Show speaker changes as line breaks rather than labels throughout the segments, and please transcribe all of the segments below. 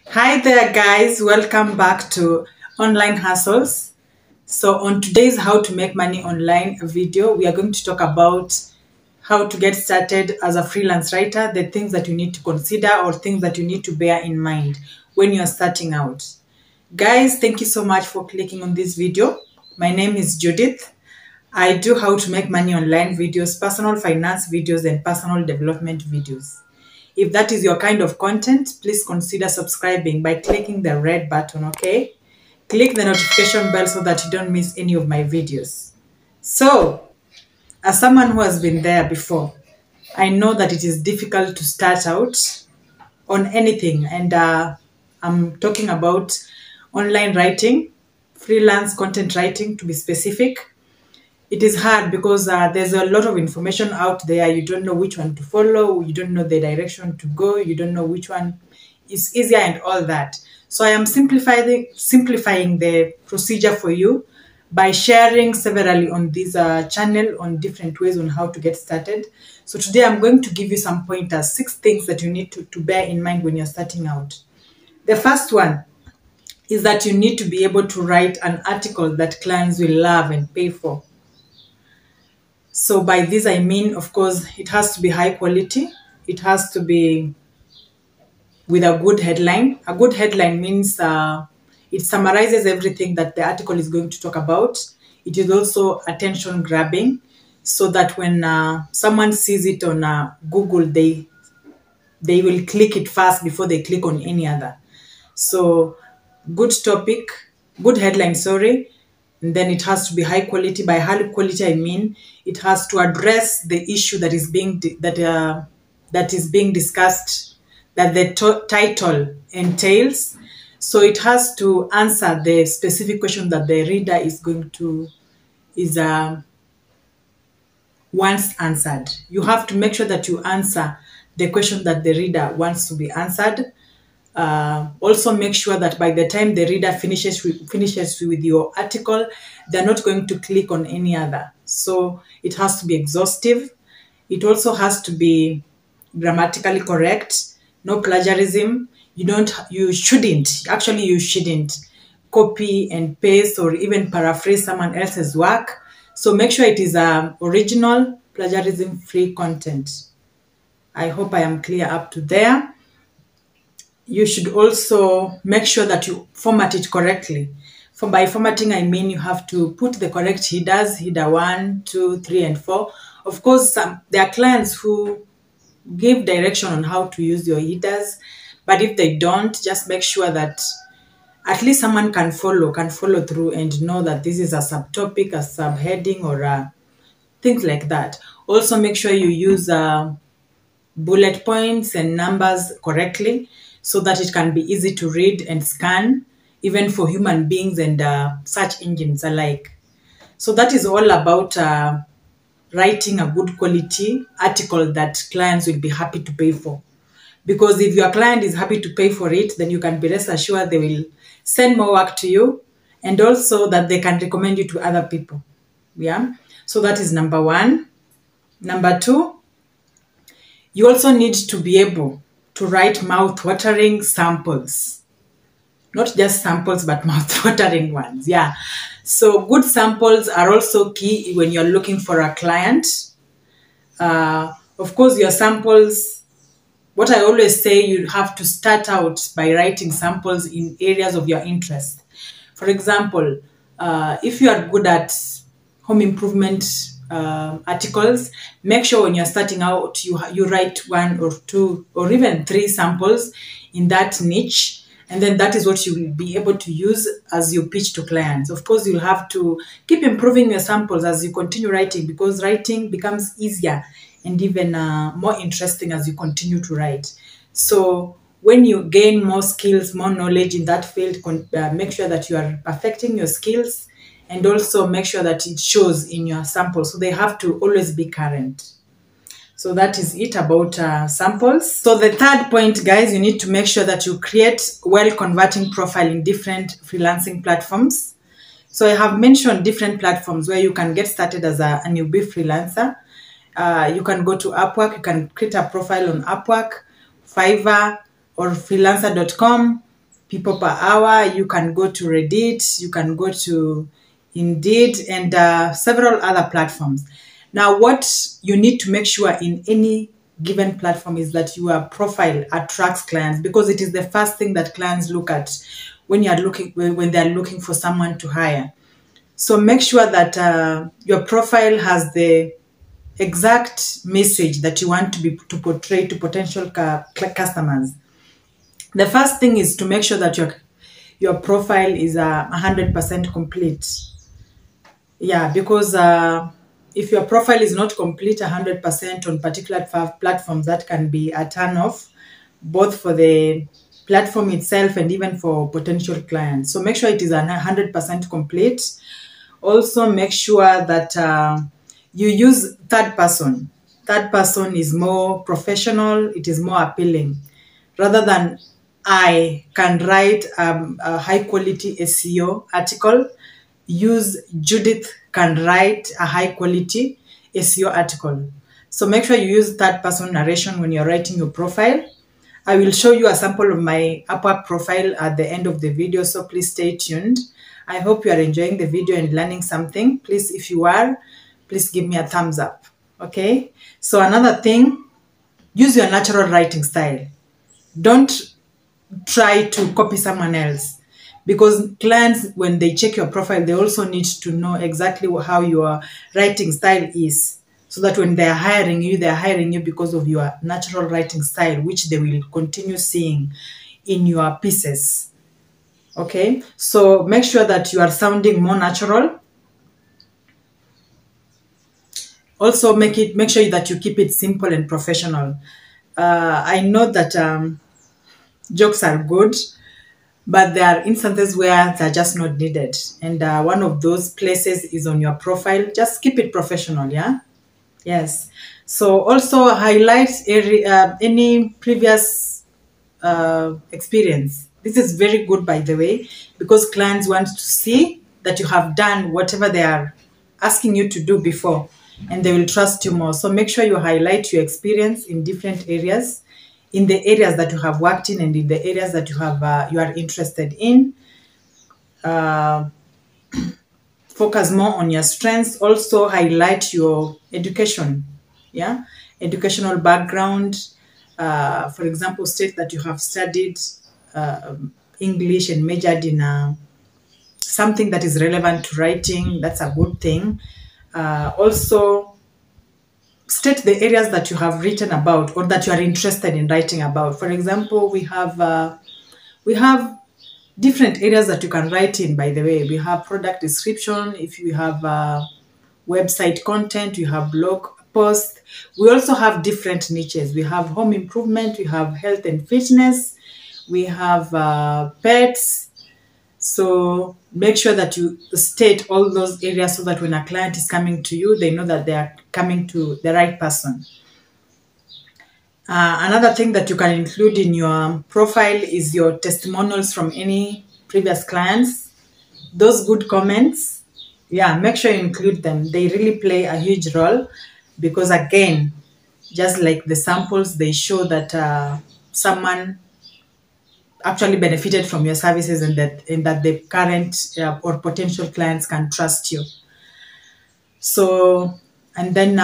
Hi there, guys. Welcome back to Online Hustles. So, on today's How to Make Money Online video, we are going to talk about how to get started as a freelance writer, the things that you need to consider or things that you need to bear in mind when you're starting out. Guys, thank you so much for clicking on this video. My name is Judith. I do how to make money online videos, personal finance videos, and personal development videos. If that is your kind of content, please consider subscribing by clicking the red button, okay? Click the notification bell so that you don't miss any of my videos. So, as someone who has been there before, I know that it is difficult to start out on anything, and I'm talking about online writing, freelance content writing to be specific. It is hard because there's a lot of information out there. You don't know which one to follow. You don't know the direction to go. You don't know which one is easier and all that. So I am simplifying the procedure for you by sharing severally on this channel on different ways on how to get started. So today I'm going to give you some pointers, 6 things that you need to bear in mind when you're starting out. The first one is that you need to be able to write an article that clients will love and pay for. So by this, I mean, of course, it has to be high quality. It has to be with a good headline. A good headline means it summarizes everything that the article is going to talk about. It is also attention grabbing so that when someone sees it on Google, they will click it fast before they click on any other. So good topic, good headline, sorry. And then it has to be high quality. By high quality, I mean it has to address the issue that is being discussed, that the title entails. So it has to answer the specific question that the reader is once answered. You have to make sure that you answer the question that the reader wants to be answered. Also make sure that by the time the reader finishes with your article, they're not going to click on any other. So it has to be exhaustive. It also has to be grammatically correct, no plagiarism. You shouldn't copy and paste or even paraphrase someone else's work. So make sure it is original, plagiarism-free content. I hope I am clear up to there. You should also make sure that you format it correctly. By formatting, I mean you have to put the correct headers, header 1, 2, 3, and 4. Of course, there are clients who give direction on how to use your headers, but if they don't, just make sure that at least someone can follow through and know that this is a subtopic, a subheading, or things like that. Also, make sure you use bullet points and numbers correctly so that it can be easy to read and scan, even for human beings and search engines alike. So that is all about writing a good quality article that clients will be happy to pay for. Because if your client is happy to pay for it, then you can be rest assured they will send more work to you, and also that they can recommend you to other people. Yeah. So that is number 1. Number 2, you also need to be able to write mouth-watering samples. Not just samples, but mouth-watering ones. Yeah. So good samples are also key when you're looking for a client. Of course, your samples, what I always say, you have to start out by writing samples in areas of your interest. For example, if you are good at home improvement articles, make sure when you're starting out, you write 1 or 2 or even 3 samples in that niche. And then that is what you will be able to use as you pitch to clients. Of course, you'll have to keep improving your samples as you continue writing, because writing becomes easier and even more interesting as you continue to write. So when you gain more skills, more knowledge in that field, make sure that you are perfecting your skills, and also make sure that it shows in your samples. So they have to always be current. So that is it about samples. So the third point, guys, you need to make sure that you create well-converting profile in different freelancing platforms. So I have mentioned different platforms where you can get started as a newbie freelancer. You can go to Upwork. You can create a profile on Upwork, Fiverr, or freelancer.com. people per hour. You can go to Reddit, you can go to Indeed, and several other platforms. Now, what you need to make sure in any given platform is that your profile attracts clients, because it is the first thing that clients look at when they're looking for someone to hire. So make sure that your profile has the exact message that you want to portray to potential customers. The first thing is to make sure that your profile is 100% complete. Yeah, because if your profile is not complete 100% on particular platforms, that can be a turn off, both for the platform itself and even for potential clients. So make sure it is 100% complete. Also make sure that you use third person. Third person is more professional, it is more appealing. Rather than I can write a high quality SEO article, use Judith can write a high quality SEO article. So make sure you use third person narration when you're writing your profile. I will show you a sample of my Upwork profile at the end of the video, so please stay tuned. I hope you are enjoying the video and learning something. Please, if you are, please give me a thumbs up. Okay? So another thing, use your natural writing style. Don't try to copy someone else, because clients, when they check your profile, they also need to know exactly how your writing style is, so that when they're hiring you because of your natural writing style, which they will continue seeing in your pieces. Okay, so make sure that you are sounding more natural. Also make sure that you keep it simple and professional. I know that jokes are good, but there are instances where they're just not needed. And one of those places is on your profile. Just keep it professional, yeah? Yes. So also highlight any previous experience. This is very good, by the way, because clients want to see that you have done whatever they are asking you to do before, and they will trust you more. So make sure you highlight your experience in different areas, in the areas that you have worked in, and in the areas that you are interested in. Focus more on your strengths. Also highlight your education, yeah, educational background. For example, state that you have studied English and majored in something that is relevant to writing. That's a good thing. Also state the areas that you have written about or that you are interested in writing about. For example, we have different areas that you can write in, by the way. We have product description, if you have website content, you have blog posts. We also have different niches. We have home improvement, we have health and fitness, we have pets. So make sure that you state all those areas so that when a client is coming to you, they know that they are coming to the right person. Another thing that you can include in your profile is your testimonials from any previous clients. Those good comments, yeah, make sure you include them. They really play a huge role, because again, just like the samples, they show that someone actually benefited from your services, and that the current or potential clients can trust you. So, and then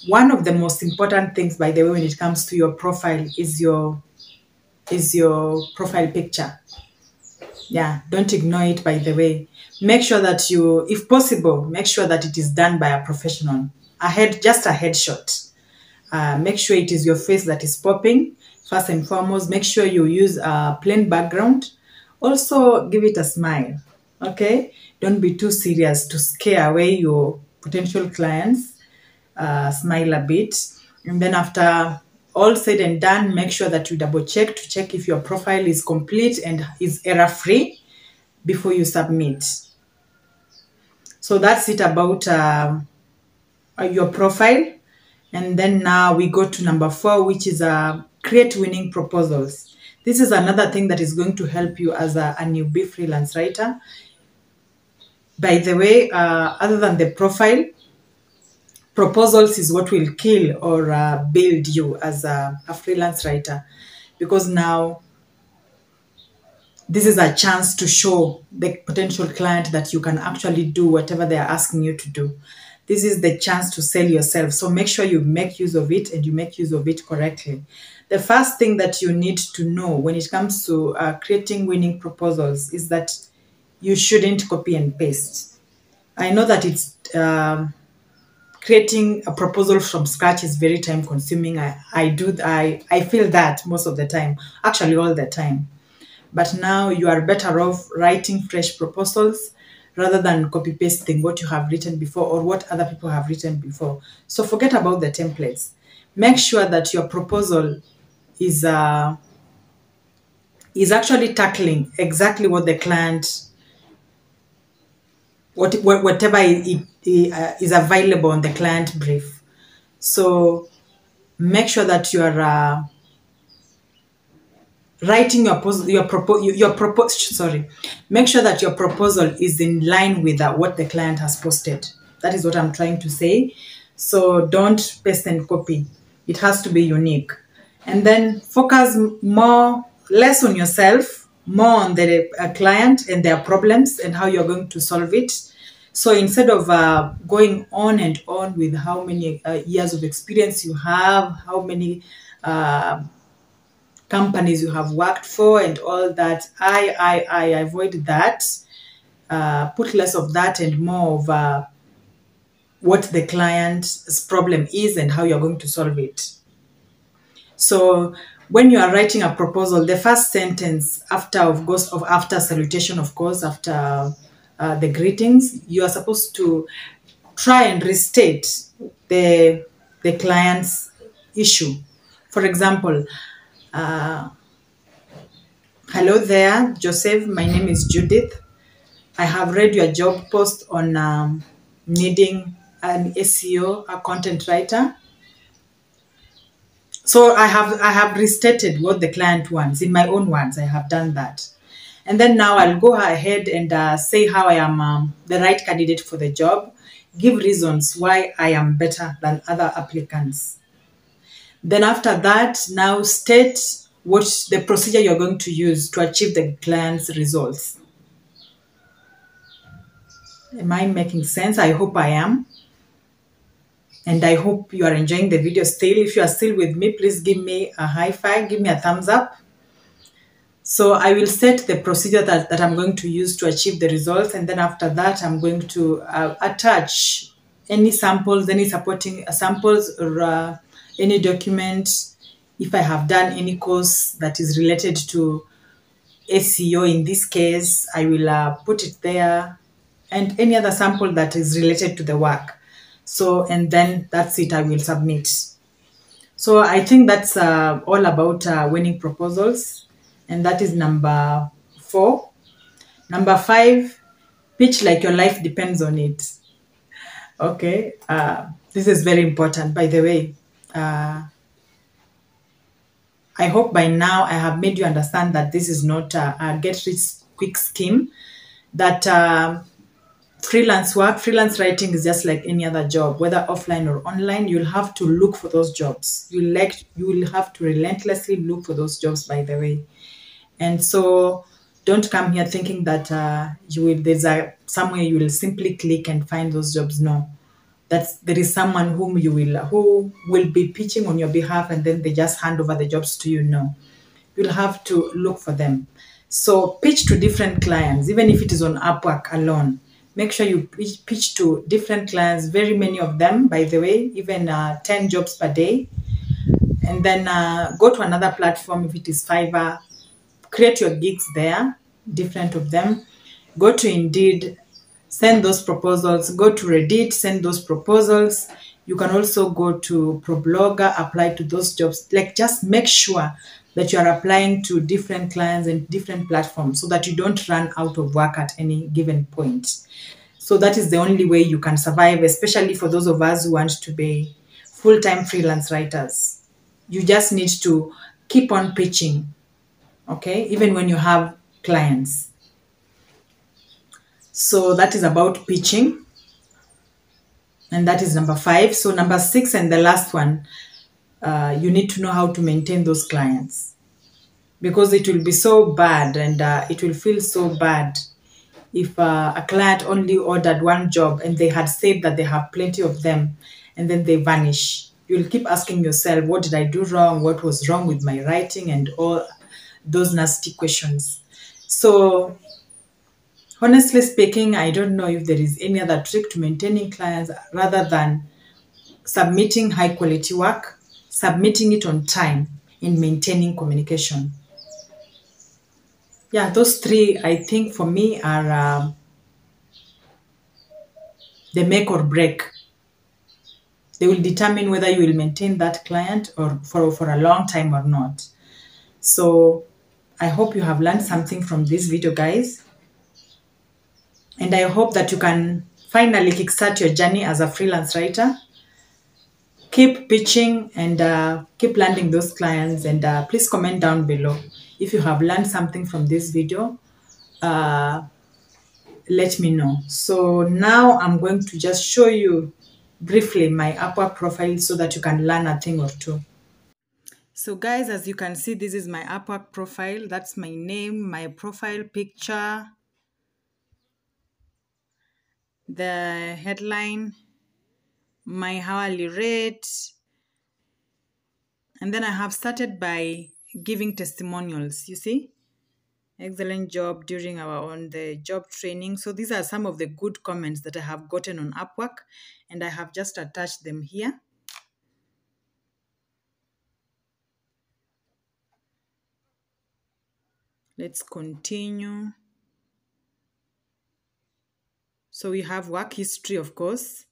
one of the most important things, by the way, when it comes to your profile is your profile picture. Yeah, don't ignore it, by the way. Make sure that you, if possible, make sure that it is done by a professional. Just a headshot. Make sure it is your face that is popping. First and foremost, make sure you use a plain background. Also, give it a smile. Okay? Don't be too serious to scare away your potential clients. Smile a bit. And then after all said and done, make sure that you double check to check if your profile is complete and is error-free before you submit. So that's it about your profile. And then now we go to number 4, which is create winning proposals. This is another thing that is going to help you as a newbie freelance writer. By the way, other than the profile, proposals is what will kill or build you as a freelance writer. Because now this is a chance to show the potential client that you can actually do whatever they are asking you to do. This is the chance to sell yourself. So make sure you make use of it and you make use of it correctly. The first thing that you need to know when it comes to creating winning proposals is that you shouldn't copy and paste. I know that it's creating a proposal from scratch is very time consuming. I feel that most of the time, actually all the time. But now you are better off writing fresh proposals rather than copy pasting what you have written before or what other people have written before. So forget about the templates. Make sure that your proposal is actually tackling exactly what the client, whatever is available on the client brief. So make sure that you are writing make sure that your proposal is in line with what the client has posted. That is what I'm trying to say. So don't paste and copy. It has to be unique. And then focus less on yourself, more on the client and their problems and how you're going to solve it. So instead of going on and on with how many years of experience you have, how many companies you have worked for and all that, I avoid that. Put less of that and more of what the client's problem is and how you're going to solve it. So when you are writing a proposal, the first sentence after salutation, of course, after the greetings, you are supposed to try and restate the client's issue. For example, hello there, Joseph. My name is Judith. I have read your job post on needing an SEO, a content writer. So I have restated what the client wants in my own words. I have done that. And then now I'll go ahead and say how I am the right candidate for the job. Give reasons why I am better than other applicants. Then after that, now state what the procedure you're going to use to achieve the client's results. Am I making sense? I hope I am. And I hope you are enjoying the video still. If you are still with me, please give me a high five, give me a thumbs up. So I will set the procedure that I'm going to use to achieve the results. And then after that, I'm going to attach any samples, any supporting samples, or any document. If I have done any course that is related to SEO in this case, I will put it there, and any other sample that is related to the work. So, and then that's it, I will submit. So I think that's all about winning proposals. And that is number 4. Number 5, pitch like your life depends on it. Okay, this is very important, by the way. I hope by now I have made you understand that this is not a get-rich-quick scheme, that freelance writing is just like any other job, whether offline or online. You'll have to look for those jobs. You will have to relentlessly look for those jobs, by the way. And so don't come here thinking that somewhere you will simply click and find those jobs. No, there is someone who will be pitching on your behalf, and then they just hand over the jobs to you. No, you'll have to look for them. So pitch to different clients, even if it is on Upwork alone. Make sure you pitch to different clients, very many of them, by the way, even 10 jobs per day. And then go to another platform, if it is Fiverr, create your gigs there, different of them. Go to Indeed, send those proposals. Go to Reddit, send those proposals. You can also go to ProBlogger, apply to those jobs. Like, just make sure that you are applying to different clients and different platforms so that you don't run out of work at any given point. So that is the only way you can survive, especially for those of us who want to be full-time freelance writers. You just need to keep on pitching, okay, even when you have clients. So that is about pitching. And that is number 5. So number 6 and the last one, you need to know how to maintain those clients. because it will be so bad, and it will feel so bad if a client only ordered one job and they had said that they have plenty of them, and then they vanish. You'll keep asking yourself, what did I do wrong? What was wrong with my writing? And all those nasty questions. So honestly speaking, I don't know if there is any other trick to maintaining clients rather than submitting high quality work, submitting it on time, and maintaining communication. Yeah, those three, I think, for me are the make or break. They will determine whether you will maintain that client or for a long time or not. So I hope you have learned something from this video, guys. And I hope that you can finally kickstart your journey as a freelance writer. Keep pitching and keep landing those clients. And please comment down below if you have learned something from this video. Let me know. So now I'm going to just show you briefly my Upwork profile so that you can learn a thing or two. So guys, as you can see, this is my Upwork profile. That's my name, my profile picture, the headline, my hourly rate, and then I have started by giving testimonials. You see, excellent job during our on the job training. So these are some of the good comments that I have gotten on Upwork, and I have just attached them here. Let's continue. So we have work history, of course,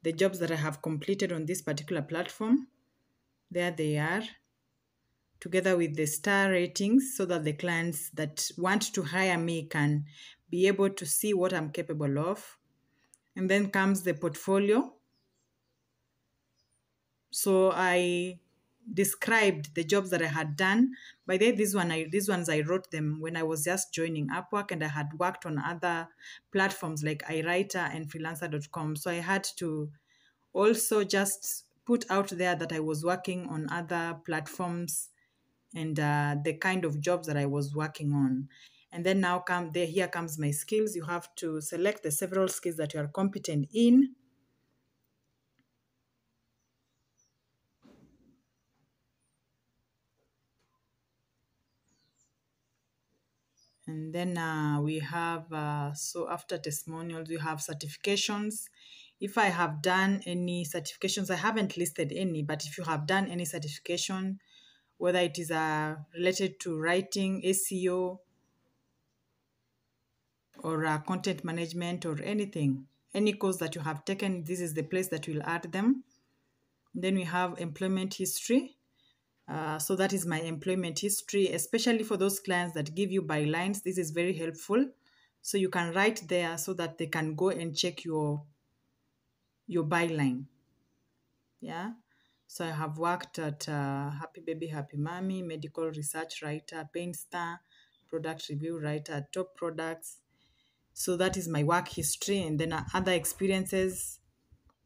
the jobs that I have completed on this particular platform. There they are, together with the star ratings, so that the clients that want to hire me can be able to see what I'm capable of. And then comes the portfolio. So I described the jobs that I had done. By the way, these ones I wrote them when I was just joining Upwork, and I had worked on other platforms like iWriter and freelancer.com. So I had to also just put out there that I was working on other platforms and the kind of jobs that I was working on. And then now here comes my skills. You have to select the several skills that you are competent in. And then we have, so after testimonials, we have certifications. If I have done any certifications, I haven't listed any, but if you have done any certification, whether it is related to writing, SEO, or content management or anything, any course that you have taken, this is the place that will add them. Then we have employment history. So that is my employment history, especially for those clients that give you bylines. This is very helpful. So you can write there so that they can go and check your byline. Yeah. So I have worked at Happy Baby, Happy Mommy, medical research writer, Paint Star, product review writer, top products. So that is my work history. And then other experiences.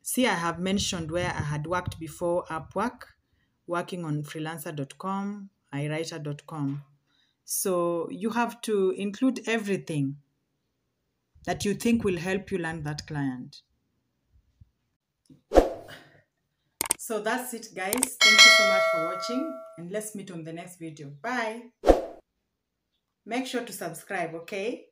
See, I have mentioned where I had worked before Upwork, working on freelancer.com, iWriter.com. So you have to include everything that you think will help you land that client. So that's it, guys. Thank you so much for watching, and let's meet on the next video. Bye. Make sure to subscribe, okay?